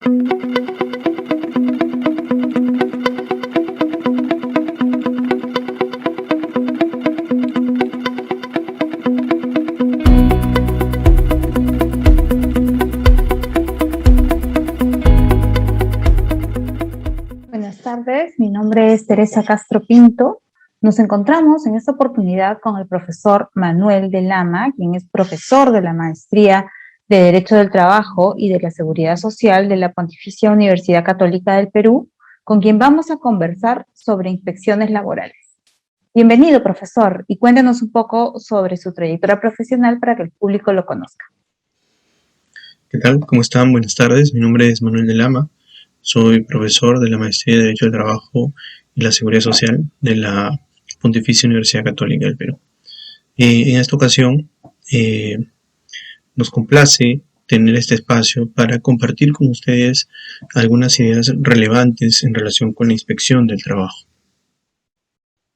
Buenas tardes, mi nombre es Teresa Castro Pinto. Nos encontramos en esta oportunidad con el profesor Manuel de Lama, quien es profesor de la Maestría de Derecho del Trabajo y de la Seguridad Social de la Pontificia Universidad Católica del Perú, con quien vamos a conversar sobre inspecciones laborales. Bienvenido, profesor, y cuéntenos un poco sobre su trayectoria profesional para que el público lo conozca. ¿Qué tal? ¿Cómo están? Buenas tardes. Mi nombre es Manuel de Lama. Soy profesor de la Maestría de Derecho del Trabajo y la Seguridad Social de la Pontificia Universidad Católica del Perú. En esta ocasión nos complace tener este espacio para compartir con ustedes algunas ideas relevantes en relación con la inspección del trabajo.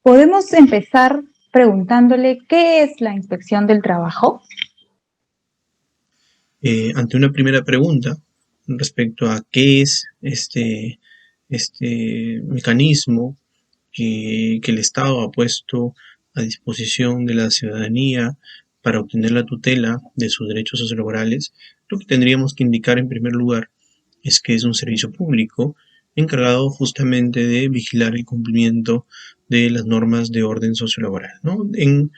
Podemos empezar preguntándole qué es la inspección del trabajo. Ante una primera pregunta respecto a qué es este mecanismo que el Estado ha puesto a disposición de la ciudadanía para obtener la tutela de sus derechos sociolaborales, lo que tendríamos que indicar en primer lugar es que es un servicio público encargado justamente de vigilar el cumplimiento de las normas de orden sociolaboral, ¿no? en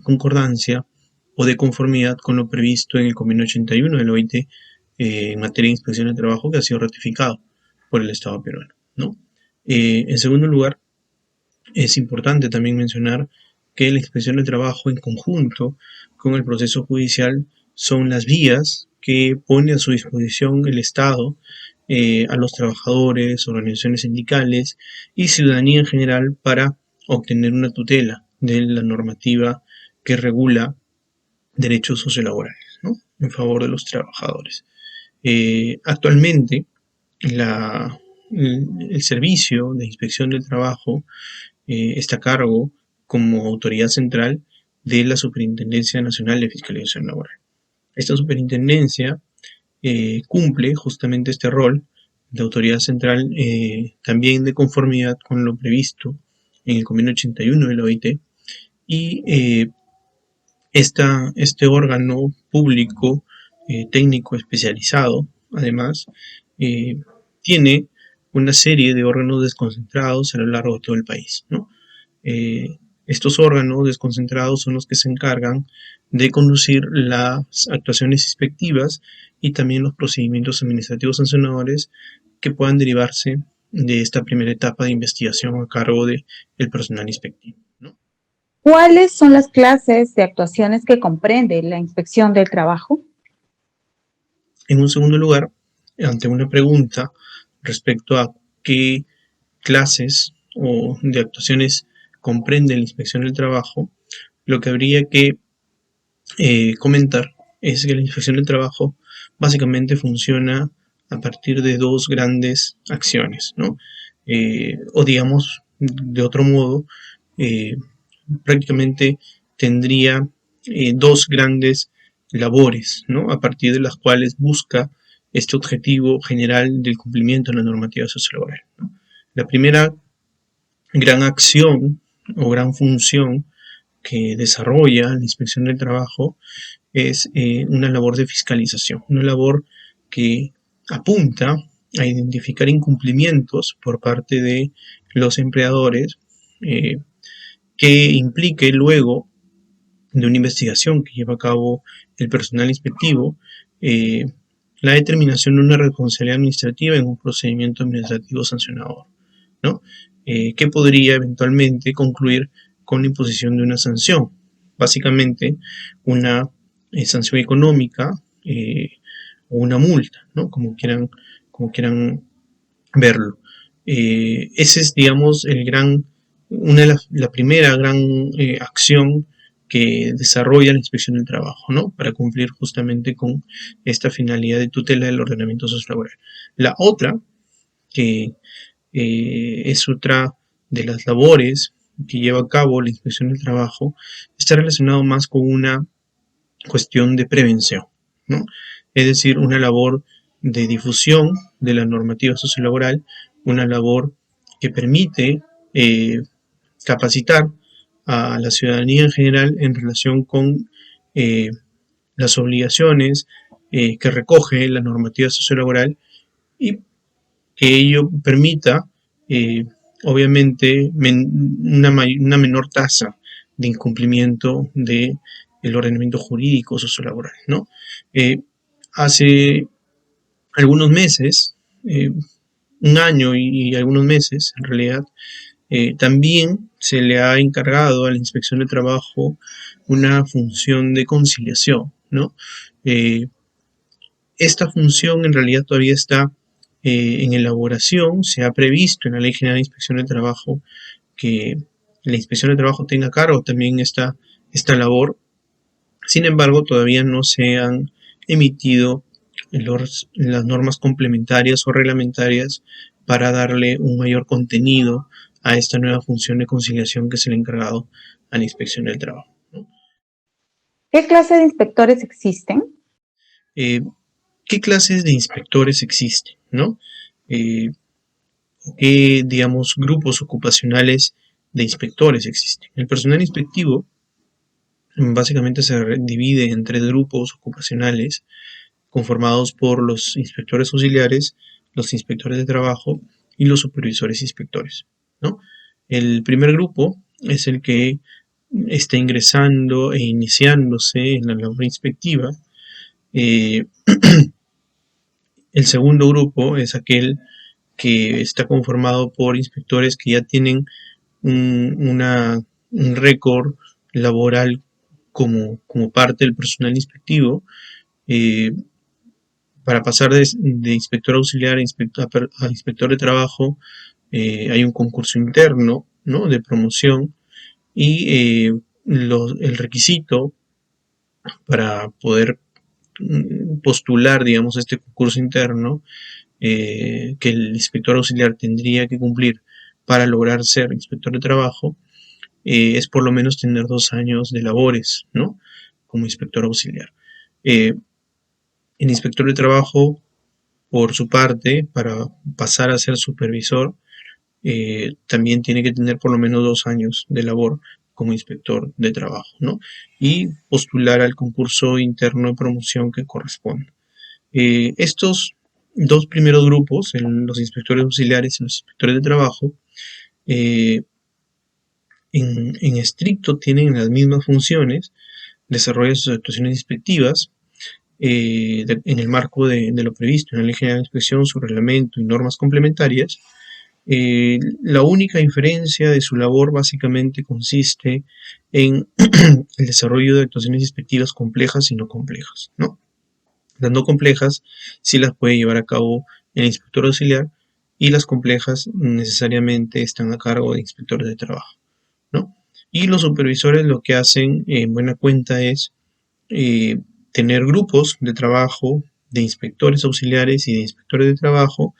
concordancia o de conformidad con lo previsto en el Convenio 81 de la OIT en materia de inspección de trabajo, que ha sido ratificado por el Estado peruano, ¿no? En segundo lugar, es importante también mencionar que la inspección de trabajo en conjunto con el proceso judicial son las vías que pone a su disposición el Estado a los trabajadores, organizaciones sindicales y ciudadanía en general para obtener una tutela de la normativa que regula derechos sociolaborales, ¿no? En favor de los trabajadores. Actualmente, el servicio de inspección del trabajo está a cargo como autoridad central de la Superintendencia Nacional de Fiscalización Laboral. Esta superintendencia cumple justamente este rol de autoridad central también de conformidad con lo previsto en el Convenio 81 de la OIT y este órgano público técnico especializado, además, tiene una serie de órganos desconcentrados a lo largo de todo el país, ¿no? Estos órganos desconcentrados son los que se encargan de conducir las actuaciones inspectivas y también los procedimientos administrativos sancionadores que puedan derivarse de esta primera etapa de investigación a cargo del personal inspectivo, ¿no? ¿Cuáles son las clases de actuaciones que comprende la inspección del trabajo? En un segundo lugar, ante una pregunta respecto a qué clases o de actuaciones comprende la inspección del trabajo, lo que habría que comentar es que la inspección del trabajo básicamente funciona a partir de dos grandes acciones, ¿no? O digamos, de otro modo, prácticamente tendría dos grandes labores, ¿no? A partir de las cuales busca este objetivo general del cumplimiento de la normativa sociolaboral, ¿no? La primera gran acción o gran función que desarrolla la inspección del trabajo es una labor de fiscalización, una labor que apunta a identificar incumplimientos por parte de los empleadores que implique luego de una investigación que lleva a cabo el personal inspectivo la determinación de una responsabilidad administrativa en un procedimiento administrativo sancionador, ¿no? Que podría eventualmente concluir con la imposición de una sanción, básicamente una sanción económica o una multa, ¿no? Como quieran verlo. Ese es, digamos, la primera gran acción que desarrolla la inspección del trabajo, ¿no? Para cumplir justamente con esta finalidad de tutela del ordenamiento sociolaboral. La otra, que es otra de las labores que lleva a cabo la inspección del trabajo, está relacionado más con una cuestión de prevención, ¿no? Es decir, una labor de difusión de la normativa sociolaboral, una labor que permite capacitar a la ciudadanía en general en relación con las obligaciones que recoge la normativa sociolaboral y que ello permita, obviamente, una menor tasa de incumplimiento del ordenamiento jurídico sociolaboral, ¿no? Hace algunos meses, un año y algunos meses, en realidad, también se le ha encargado a la Inspección de Trabajo una función de conciliación, ¿no? Esta función en realidad todavía está en elaboración. Se ha previsto en la Ley General de Inspección de Trabajo que la Inspección de Trabajo tenga a cargo también esta labor. Sin embargo, todavía no se han emitido las normas complementarias o reglamentarias para darle un mayor contenido a esta nueva función de conciliación que se le ha encargado a la Inspección del Trabajo, ¿no? ¿Qué clase de inspectores existen? ¿Qué clases de inspectores existen, ¿no? ¿Qué, digamos, grupos ocupacionales de inspectores existen? El personal inspectivo básicamente se divide en 3 grupos ocupacionales conformados por los inspectores auxiliares, los inspectores de trabajo y los supervisores inspectores, ¿no? El primer grupo es el que está ingresando e iniciándose en la labor inspectiva. El segundo grupo es aquel que está conformado por inspectores que ya tienen un récord laboral como parte del personal inspectivo. Para pasar de inspector auxiliar a inspector de trabajo hay un concurso interno, ¿no?, de promoción y el requisito para poder postular, digamos, este concurso interno que el inspector auxiliar tendría que cumplir para lograr ser inspector de trabajo es por lo menos tener 2 años de labores, ¿no?, como inspector auxiliar. El inspector de trabajo, por su parte, para pasar a ser supervisor, también tiene que tener por lo menos 2 años de labor como inspector de trabajo, ¿no?, y postular al concurso interno de promoción que corresponde. Estos 2 primeros grupos, los inspectores auxiliares y los inspectores de trabajo, en estricto tienen las mismas funciones, desarrollan sus actuaciones inspectivas en el marco de lo previsto en la Ley General de Inspección, su reglamento y normas complementarias. La única diferencia de su labor básicamente consiste en el desarrollo de actuaciones inspectivas complejas y no complejas, ¿no? Las no complejas sí las puede llevar a cabo el inspector auxiliar y las complejas necesariamente están a cargo de inspectores de trabajo, ¿no? Y los supervisores lo que hacen en buena cuenta es tener grupos de trabajo de inspectores auxiliares y de inspectores de trabajo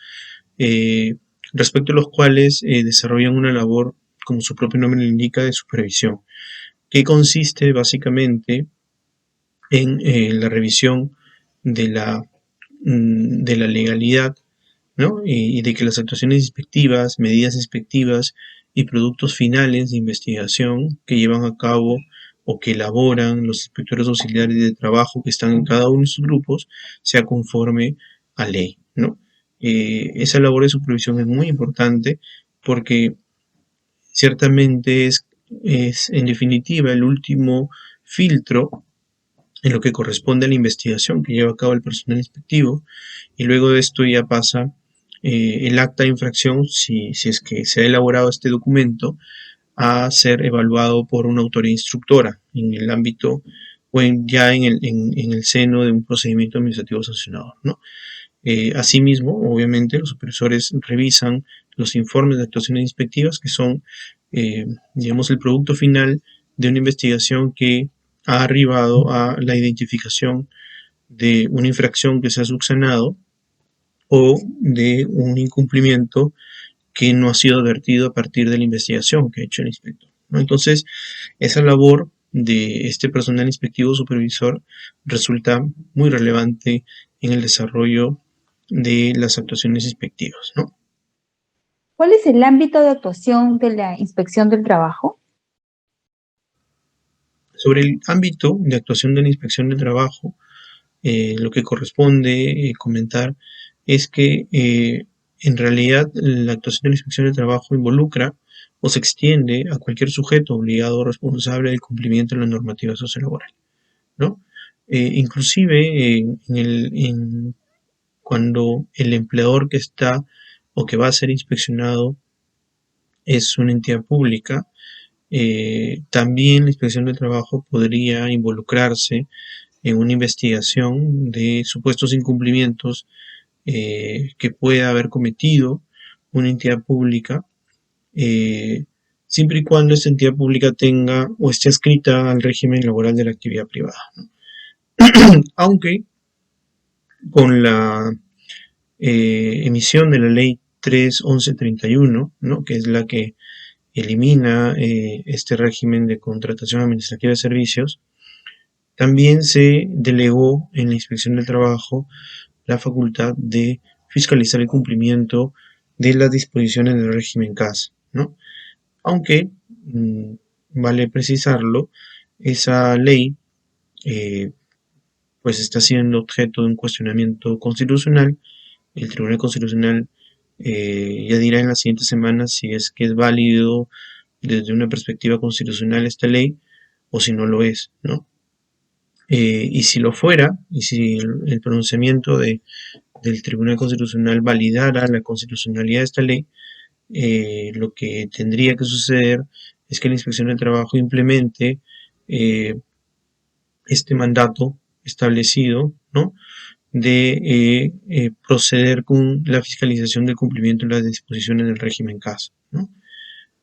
respecto a los cuales desarrollan una labor, como su propio nombre le indica, de supervisión, que consiste básicamente en la revisión de la legalidad, ¿no?, y de que las actuaciones inspectivas, medidas inspectivas y productos finales de investigación que llevan a cabo o que elaboran los inspectores auxiliares de trabajo que están en cada uno de sus grupos sea conforme a ley, ¿no? Esa labor de supervisión es muy importante porque ciertamente es en definitiva el último filtro en lo que corresponde a la investigación que lleva a cabo el personal inspectivo, y luego de esto ya pasa el acta de infracción, si es que se ha elaborado este documento, a ser evaluado por una autoridad instructora en el ámbito o ya en el seno de un procedimiento administrativo sancionador, ¿no? Asimismo, obviamente, los supervisores revisan los informes de actuaciones inspectivas que son, digamos, el producto final de una investigación que ha arribado a la identificación de una infracción que se ha subsanado o de un incumplimiento que no ha sido advertido a partir de la investigación que ha hecho el inspector, ¿no? Entonces, esa labor de este personal inspectivo supervisor resulta muy relevante en el desarrollo de las actuaciones inspectivas, ¿no? ¿Cuál es el ámbito de actuación de la inspección del trabajo? Sobre el ámbito de actuación de la inspección del trabajo, lo que corresponde comentar es que en realidad la actuación de la inspección del trabajo involucra o se extiende a cualquier sujeto obligado o responsable del cumplimiento de la normativa sociolaboral, ¿no? Inclusive cuando el empleador que está o que va a ser inspeccionado es una entidad pública, también la inspección del trabajo podría involucrarse en una investigación de supuestos incumplimientos que pueda haber cometido una entidad pública, siempre y cuando esta entidad pública tenga o esté adscrita al régimen laboral de la actividad privada, ¿no? Aunque con la emisión de la ley 3.1131, ¿no?, que es la que elimina este régimen de contratación administrativa de servicios, también se delegó en la inspección del trabajo la facultad de fiscalizar el cumplimiento de las disposiciones del régimen CAS, ¿no? Aunque, vale precisarlo, esa ley pues está siendo objeto de un cuestionamiento constitucional. El Tribunal Constitucional ya dirá en las siguientes semanas si es que es válido desde una perspectiva constitucional esta ley o si no lo es, ¿no? Y si lo fuera, y si el pronunciamiento del Tribunal Constitucional validara la constitucionalidad de esta ley, lo que tendría que suceder es que la Inspección del Trabajo implemente este mandato establecido, ¿no?, de proceder con la fiscalización del cumplimiento de las disposiciones del régimen CAS, ¿no?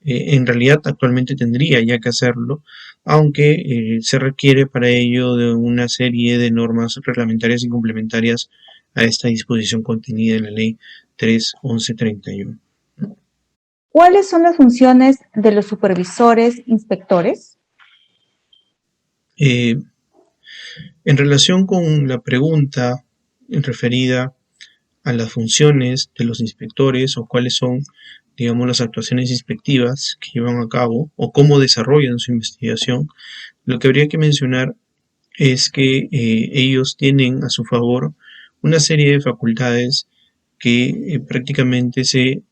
En realidad actualmente tendría ya que hacerlo, aunque se requiere para ello de una serie de normas reglamentarias y complementarias a esta disposición contenida en la ley 3.1131. ¿Cuáles son las funciones de los supervisores inspectores? En relación con la pregunta referida a las funciones de los inspectores o cuáles son, digamos, las actuaciones inspectivas que llevan a cabo o cómo desarrollan su investigación, lo que habría que mencionar es que ellos tienen a su favor una serie de facultades que prácticamente se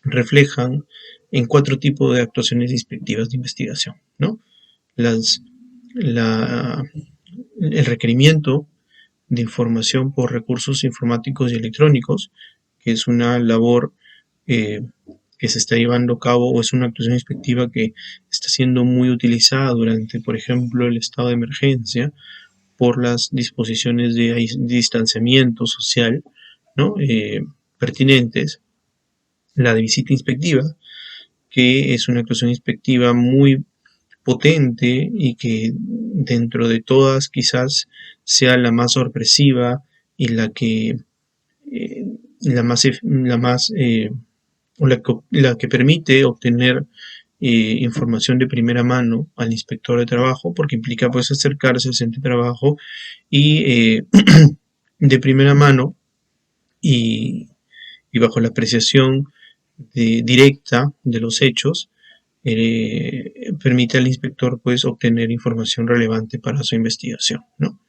reflejan en 4 tipos de actuaciones inspectivas de investigación, ¿no? Las, la, el requerimiento de información por recursos informáticos y electrónicos, que es una labor que se está llevando a cabo o es una actuación inspectiva que está siendo muy utilizada durante, por ejemplo, el estado de emergencia por las disposiciones de distanciamiento social, ¿no?, pertinentes. La de visita inspectiva, que es una actuación inspectiva muy potente y que dentro de todas quizás sea la más sorpresiva y la que la que permite obtener información de primera mano al inspector de trabajo, porque implica pues acercarse al centro de trabajo y de primera mano y bajo la apreciación directa de los hechos, permite al inspector pues obtener información relevante para su investigación, ¿no?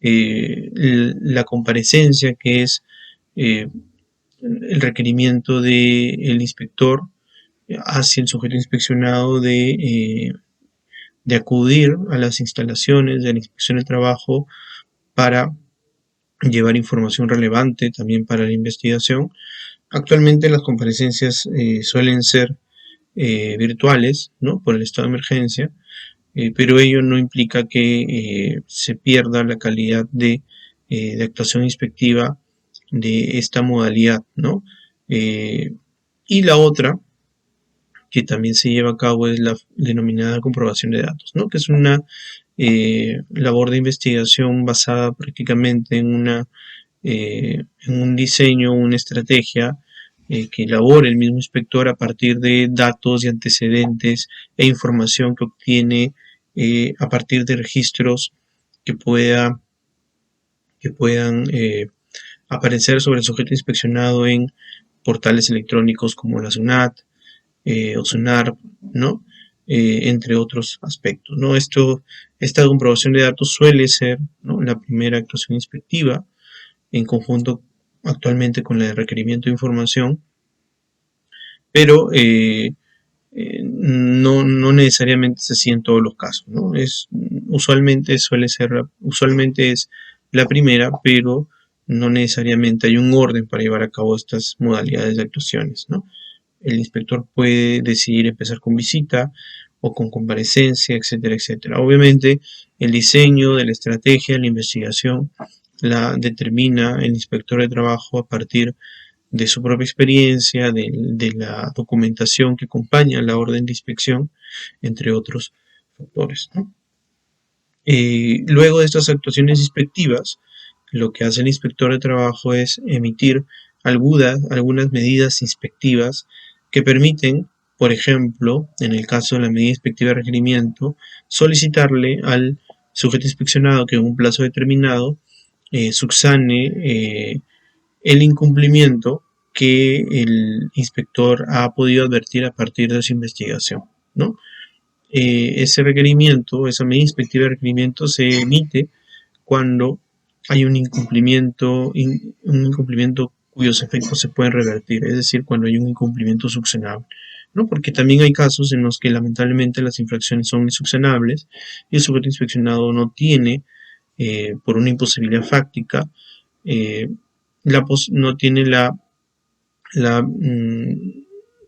La comparecencia, que es el requerimiento del inspector hacia el sujeto inspeccionado de acudir a las instalaciones de la inspección del trabajo para llevar información relevante también para la investigación. Actualmente las comparecencias suelen ser virtuales, ¿no?, por el estado de emergencia, pero ello no implica que se pierda la calidad de actuación inspectiva de esta modalidad, ¿no? Y la otra que también se lleva a cabo es la denominada comprobación de datos, ¿no?, que es una labor de investigación basada prácticamente en un diseño, una estrategia que elabora el mismo inspector a partir de datos y antecedentes e información que obtiene a partir de registros que puedan aparecer sobre el sujeto inspeccionado en portales electrónicos como la SUNAT o SUNARP, ¿no? Entre otros aspectos, ¿no? Esta comprobación de datos suele ser, ¿no?, la primera actuación inspectiva en conjunto actualmente con la de requerimiento de información, pero no necesariamente es así en todos los casos, ¿no? Usualmente es la primera, pero no necesariamente hay un orden para llevar a cabo estas modalidades de actuaciones, ¿no? El inspector puede decidir empezar con visita o con comparecencia, etcétera, etcétera. Obviamente, el diseño de la estrategia de la investigación la determina el inspector de trabajo a partir de su propia experiencia, de la documentación que acompaña la orden de inspección, entre otros factores, ¿no? Luego de estas actuaciones inspectivas, lo que hace el inspector de trabajo es emitir algunas medidas inspectivas que permiten, por ejemplo, en el caso de la medida inspectiva de requerimiento, solicitarle al sujeto inspeccionado que en un plazo determinado subsane el incumplimiento que el inspector ha podido advertir a partir de su investigación, ¿no? Ese requerimiento, esa medida inspectiva de requerimiento se emite cuando hay un incumplimiento cuyos efectos se pueden revertir, es decir, cuando hay un incumplimiento succionable, ¿no? Porque también hay casos en los que lamentablemente las infracciones son insuccionables y el sujeto inspeccionado no tiene, por una imposibilidad fáctica, eh, no tiene la, mm,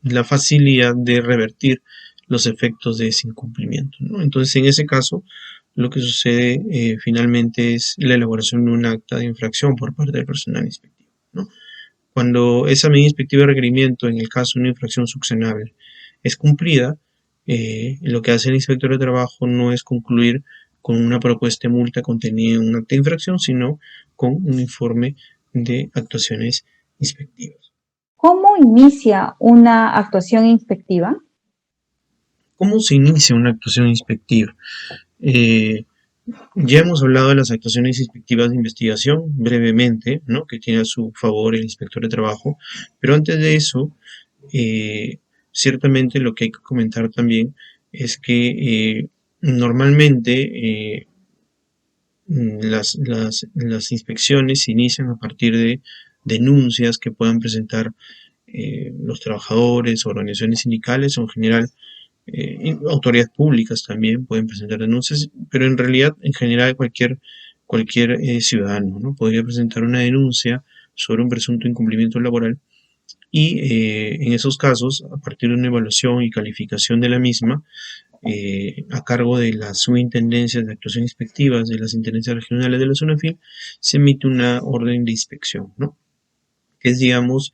la facilidad de revertir los efectos de ese incumplimiento, ¿no? Entonces, en ese caso, lo que sucede finalmente es la elaboración de un acta de infracción por parte del personal inspectivo, ¿no? Cuando esa medida inspectiva de requerimiento, en el caso de una infracción succionable, es cumplida, lo que hace el inspector de trabajo no es concluir con una propuesta de multa contenida en un acta de infracción, sino con un informe de actuaciones inspectivas. ¿Cómo inicia una actuación inspectiva? ¿Cómo se inicia una actuación inspectiva? Ya hemos hablado de las actuaciones inspectivas de investigación brevemente, ¿no?, que tiene a su favor el inspector de trabajo, pero antes de eso, ciertamente lo que hay que comentar también es que normalmente las inspecciones se inician a partir de denuncias que puedan presentar los trabajadores, organizaciones sindicales o en general autoridades públicas también pueden presentar denuncias, pero en realidad, en general, cualquier ciudadano, ¿no?, podría presentar una denuncia sobre un presunto incumplimiento laboral y en esos casos, a partir de una evaluación y calificación de la misma, a cargo de las subintendencias de actuación inspectivas de las intendencias regionales de la SUNAFIL, se emite una orden de inspección, ¿no?, que es, digamos,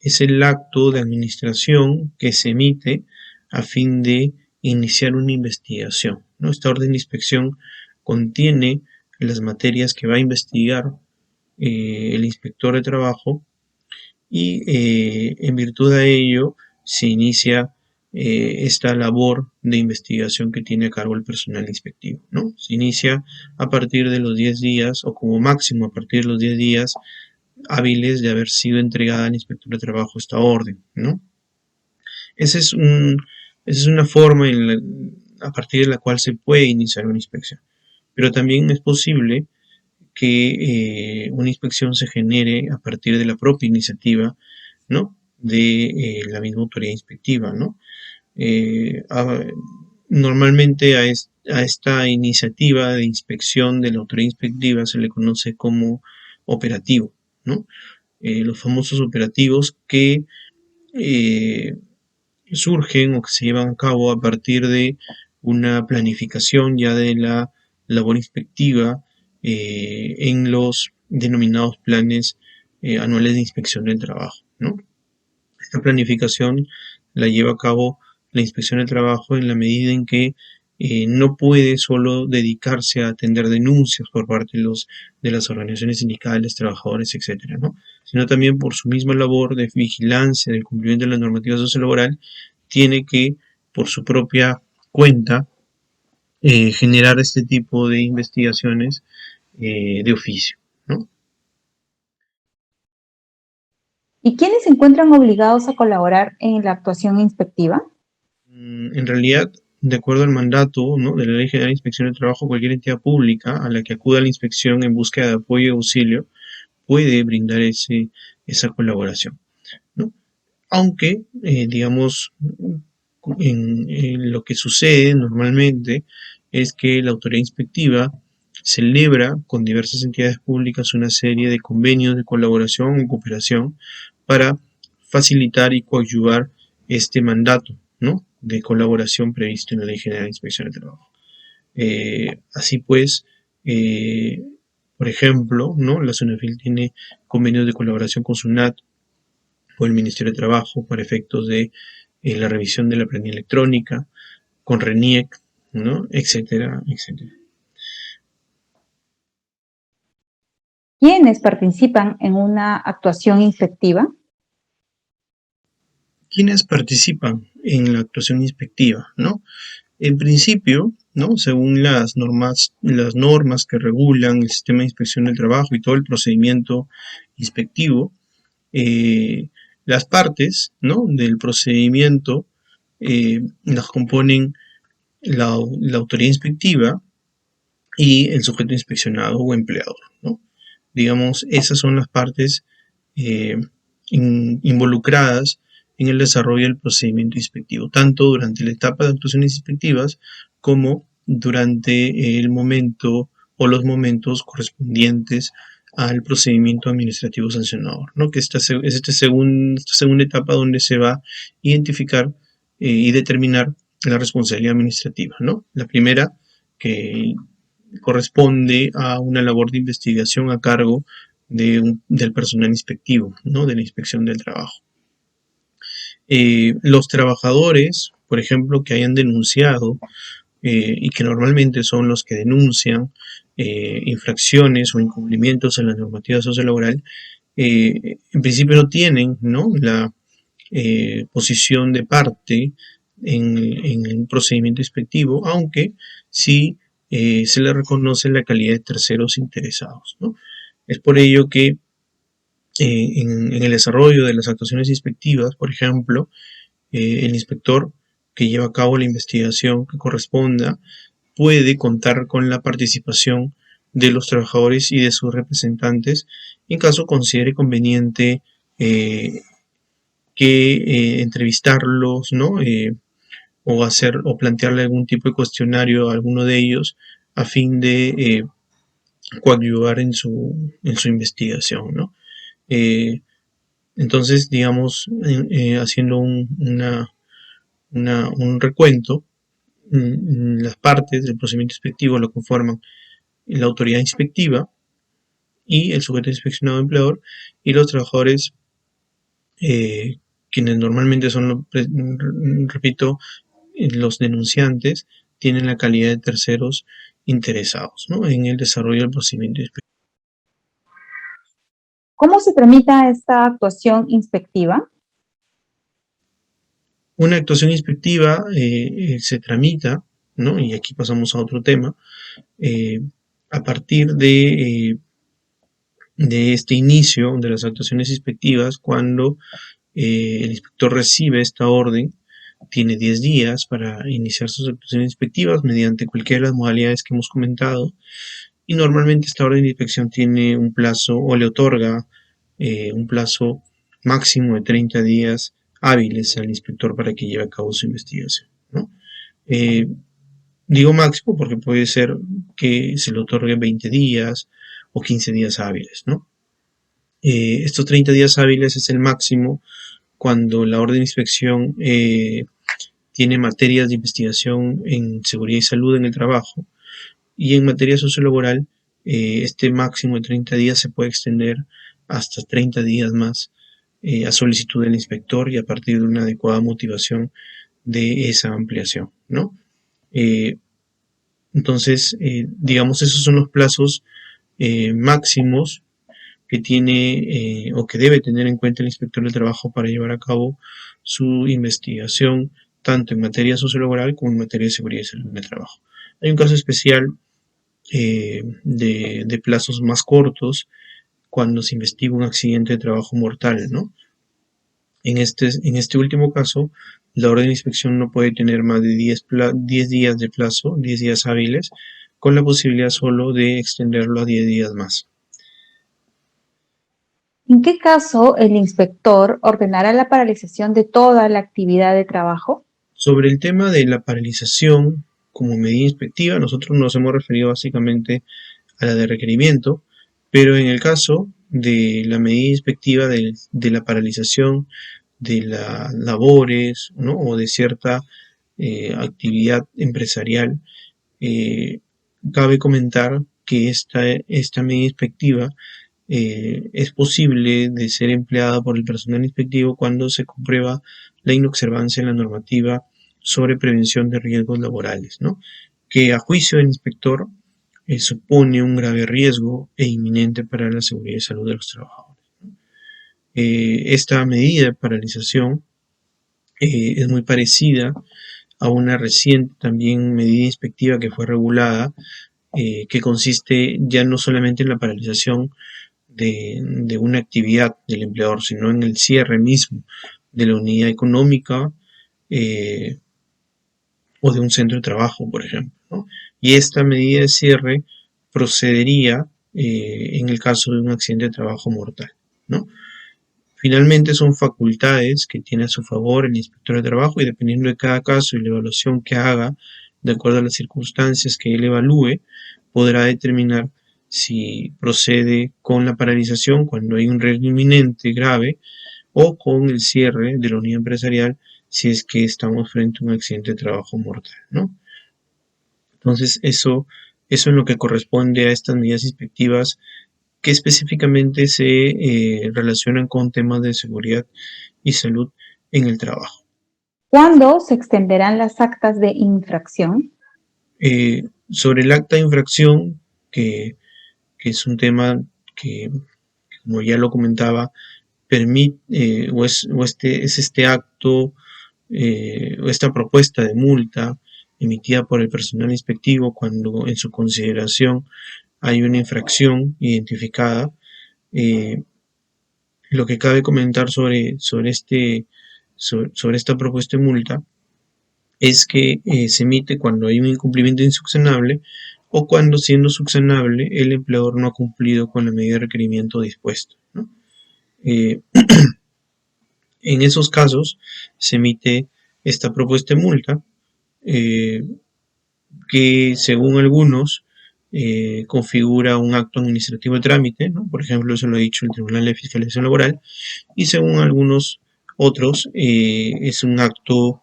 es el acto de administración que se emite a fin de iniciar una investigación, ¿no? Esta orden de inspección contiene las materias que va a investigar el inspector de trabajo y en virtud de ello se inicia esta labor de investigación que tiene a cargo el personal inspectivo, ¿no? Se inicia a partir de los 10 días o como máximo a partir de los 10 días hábiles de haber sido entregada al inspector de trabajo esta orden, ¿no? Esa es, esa es una forma a partir de la cual se puede iniciar una inspección, pero también es posible que una inspección se genere a partir de la propia iniciativa, ¿no?, de la misma autoridad inspectiva, ¿no? Normalmente a esta iniciativa de inspección de la autoridad inspectiva se le conoce como operativo, ¿no? Los famosos operativos que surgen o que se llevan a cabo a partir de una planificación ya de la labor inspectiva en los denominados planes anuales de inspección del trabajo, ¿no? Esta planificación la lleva a cabo la inspección del trabajo en la medida en que no puede solo dedicarse a atender denuncias por parte de las organizaciones sindicales, trabajadores, etcétera, ¿no?, sino también por su misma labor de vigilancia del cumplimiento de la normativa sociolaboral, tiene que, por su propia cuenta, generar este tipo de investigaciones de oficio, ¿no? ¿Y quiénes se encuentran obligados a colaborar en la actuación inspectiva? En realidad, de acuerdo al mandato, ¿no?, de la Ley General de Inspección del Trabajo, cualquier entidad pública a la que acuda a la inspección en búsqueda de apoyo y auxilio puede brindar esa colaboración, ¿no? Aunque, digamos, en lo que sucede normalmente es que la autoridad inspectiva celebra con diversas entidades públicas una serie de convenios de colaboración o cooperación para facilitar y coadyuvar este mandato, ¿no?, de colaboración previsto en la Ley General de Inspección del Trabajo. Así pues, por ejemplo, ¿no?, la SUNAFIL tiene convenios de colaboración con SUNAT o el Ministerio de Trabajo para efectos de la revisión de la planilla electrónica, con RENIEC, ¿no?, etcétera, etcétera. ¿Quiénes participan en una actuación inspectiva? ¿Quiénes participan en la actuación inspectiva, no? En principio, ¿no?, según las normas que regulan el sistema de inspección del trabajo y todo el procedimiento inspectivo, las partes, ¿no?, del procedimiento las componen la autoridad inspectiva y el sujeto inspeccionado o empleador, ¿no? Digamos, esas son las partes eh, involucradas en el desarrollo del procedimiento inspectivo, tanto durante la etapa de actuaciones inspectivas como durante el momento o los momentos correspondientes al procedimiento administrativo sancionador, ¿no?, que es esta segunda etapa donde se va a identificar y determinar la responsabilidad administrativa, ¿no? La primera, que corresponde a una labor de investigación a cargo del personal inspectivo, ¿no?, de la inspección del trabajo. Los trabajadores, por ejemplo, que hayan denunciado y que normalmente son los que denuncian infracciones o incumplimientos en la normativa sociolaboral, en principio no tienen, ¿no?, la posición de parte en el procedimiento inspectivo, aunque sí se le reconoce la calidad de terceros interesados, ¿no? Es por ello que en el desarrollo de las actuaciones inspectivas, por ejemplo, el inspector que lleva a cabo la investigación que corresponda puede contar con la participación de los trabajadores y de sus representantes en caso considere conveniente que entrevistarlos, ¿no?, o plantearle algún tipo de cuestionario a alguno de ellos a fin de coadyuvar en su investigación, ¿no? Entonces, digamos, haciendo un recuento, las partes del procedimiento inspectivo lo conforman la autoridad inspectiva y el sujeto inspeccionado empleador, y los trabajadores, quienes normalmente son, repito, los denunciantes, tienen la calidad de terceros interesados, ¿no?, en el desarrollo del procedimiento inspectivo. ¿Cómo se tramita esta actuación inspectiva? Una actuación inspectiva se tramita, ¿no?, y aquí pasamos a otro tema, a partir de este inicio de las actuaciones inspectivas, cuando el inspector recibe esta orden, tiene 10 días para iniciar sus actuaciones inspectivas mediante cualquiera de las modalidades que hemos comentado, y normalmente esta orden de inspección tiene un plazo o le otorga un plazo máximo de 30 días hábiles al inspector para que lleve a cabo su investigación, ¿no? Digo máximo porque puede ser que se le otorgue 20 días o 15 días hábiles, ¿no? Estos 30 días hábiles es el máximo cuando la orden de inspección tiene materias de investigación en seguridad y salud en el trabajo, y en materia sociolaboral este máximo de 30 días se puede extender hasta 30 días más a solicitud del inspector y a partir de una adecuada motivación de esa ampliación, ¿no? Entonces, digamos, esos son los plazos máximos que tiene o que debe tener en cuenta el inspector del trabajo para llevar a cabo su investigación, tanto en materia sociolaboral como en materia de seguridad y salud en el trabajo. Hay un caso especial de plazos más cortos cuando se investiga un accidente de trabajo mortal, ¿no? En este último caso, la orden de inspección no puede tener más de 10 días de plazo, 10 días hábiles, con la posibilidad solo de extenderlo a 10 días más. ¿En qué caso el inspector ordenará la paralización de toda la actividad de trabajo? Sobre el tema de la paralización como medida inspectiva, nosotros nos hemos referido básicamente a la de requerimiento, pero en el caso de la medida inspectiva de la paralización de las labores, ¿no? O de cierta actividad empresarial, cabe comentar que esta medida inspectiva es posible de ser empleada por el personal inspectivo cuando se comprueba la inobservancia en la normativa sobre prevención de riesgos laborales, ¿no? Que a juicio del inspector supone un grave riesgo e inminente para la seguridad y salud de los trabajadores. Esta medida de paralización es muy parecida a una reciente también medida inspectiva que fue regulada, que consiste ya no solamente en la paralización de una actividad del empleador, sino en el cierre mismo de la unidad económica o de un centro de trabajo, por ejemplo, ¿no? Y esta medida de cierre procedería en el caso de un accidente de trabajo mortal, ¿no? Finalmente son facultades que tiene a su favor el inspector de trabajo y dependiendo de cada caso y la evaluación que haga, de acuerdo a las circunstancias que él evalúe, podrá determinar si procede con la paralización cuando hay un riesgo inminente grave o con el cierre de la unidad empresarial si es que estamos frente a un accidente de trabajo mortal, ¿no? Entonces, eso en lo que corresponde a estas medidas inspectivas que específicamente se relacionan con temas de seguridad y salud en el trabajo. ¿Cuándo se extenderán las actas de infracción? Sobre el acta de infracción, que es un tema que, como ya lo comentaba, permite es este acto o esta propuesta de multa emitida por el personal inspectivo cuando en su consideración hay una infracción identificada. Lo que cabe comentar sobre esta propuesta de multa es que se emite cuando hay un incumplimiento insuccionable o cuando siendo subsanable el empleador no ha cumplido con la medida de requerimiento dispuesto, ¿no? En esos casos se emite esta propuesta de multa que según algunos configura un acto administrativo de trámite, ¿no? Por ejemplo, eso lo ha dicho el Tribunal de Fiscalización Laboral, y según algunos otros es un acto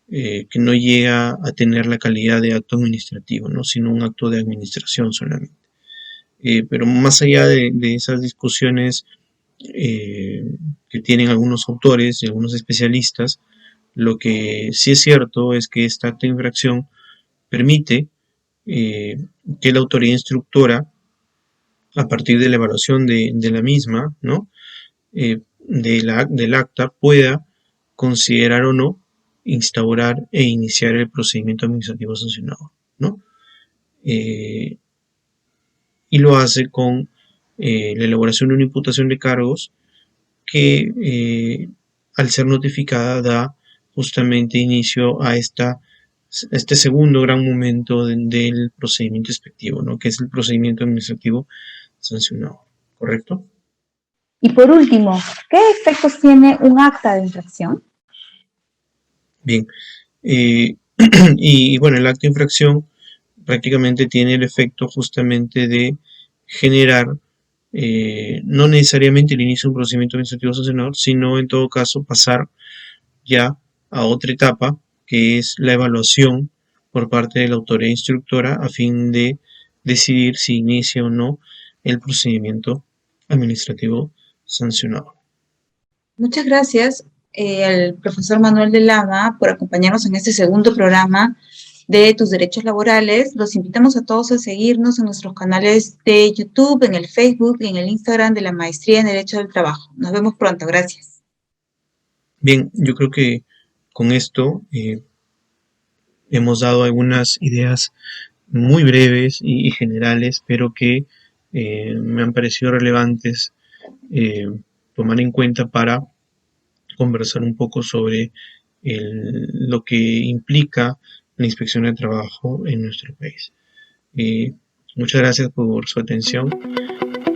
que no llega a tener la calidad de acto administrativo, ¿no? Sino un acto de administración solamente. Pero más allá de esas discusiones que tienen algunos autores y algunos especialistas, lo que sí es cierto es que esta acta de infracción permite que la autoridad instructora, a partir de la evaluación de la misma, ¿no? Del acta, pueda considerar o no instaurar e iniciar el procedimiento administrativo sancionador, ¿no? Y lo hace con la elaboración de una imputación de cargos que al ser notificada da justamente inicio a este segundo gran momento del procedimiento inspectivo, ¿no? Que es el procedimiento administrativo sancionador, ¿correcto? Y por último, ¿qué efectos tiene un acta de infracción? Bien, y bueno, el acta de infracción prácticamente tiene el efecto justamente de generar no necesariamente el inicio de un procedimiento administrativo sancionador, sino en todo caso pasar ya a otra etapa, que es la evaluación por parte de la autoridad instructora a fin de decidir si inicia o no el procedimiento administrativo sancionador. Muchas gracias al profesor Manuel de Lama por acompañarnos en este segundo programa de Tus Derechos Laborales. Los invitamos a todos a seguirnos en nuestros canales de YouTube, en el Facebook y en el Instagram de la Maestría en Derecho del Trabajo. Nos vemos pronto. Gracias. Bien, yo creo que con esto hemos dado algunas ideas muy breves y generales, pero que me han parecido relevantes tomar en cuenta para conversar un poco sobre lo que implica la inspección de trabajo en nuestro país. Muchas gracias por su atención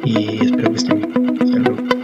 y espero que estén bien. Hasta luego.